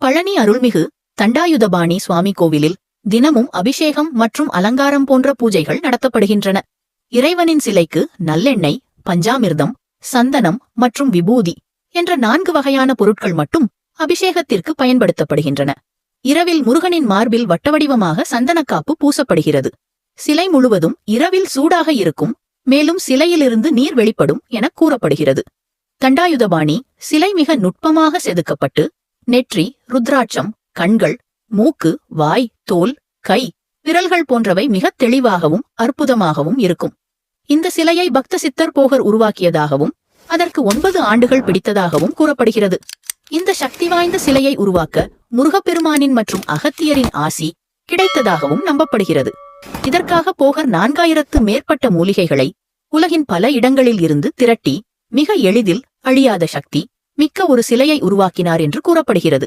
பழனி அருள்மிகு தண்டாயுதபாணி சுவாமி கோவிலில் தினமும் அபிஷேகம் மற்றும் அலங்காரம் போன்ற பூஜைகள் நடத்தப்படுகின்றன. இறைவனின் சிலைக்கு நல்லெண்ணெய், பஞ்சாமிர்தம், சந்தனம் மற்றும் விபூதி என்ற 4 வகையான பொருட்கள் மட்டும் அபிஷேகத்திற்கு பயன்படுத்தப்படுகின்றன. இரவில் முருகனின் மார்பில் வட்டவடிவமாக சந்தனக்காப்பு பூசப்படுகிறது. சிலை முழுவதும் இரவில் சூடாக இருக்கும், மேலும் சிலையிலிருந்து நீர் வெளிப்படும் என கூறப்படுகிறது. தண்டாயுதபாணி சிலை மிக நுட்பமாக செதுக்கப்பட்டு நெற்றி, ருத்ராட்சம், கண்கள், மூக்கு, வாய், தோல், கை, விரல்கள் போன்றவை மிக தெளிவாகவும் அற்புதமாகவும் இருக்கும். இந்த சிலையை பக்த சித்தர் போகர் உருவாக்கியதாகவும் அதற்கு 9 ஆண்டுகள் பிடித்ததாகவும் கூறப்படுகிறது. இந்த சக்தி வாய்ந்த சிலையை உருவாக்க முருகப்பெருமானின் மற்றும் அகத்தியரின் ஆசி கிடைத்ததாகவும் நம்பப்படுகிறது. இதற்காக போகர் 4000க்கு மேற்பட்ட மூலிகைகளை உலகின் பல இடங்களில் இருந்து திரட்டி மிக எளிதில் அழியாத சக்தி மிக்க ஒரு சிலையை உருவாக்கினார் என்று கூறப்படுகிறது.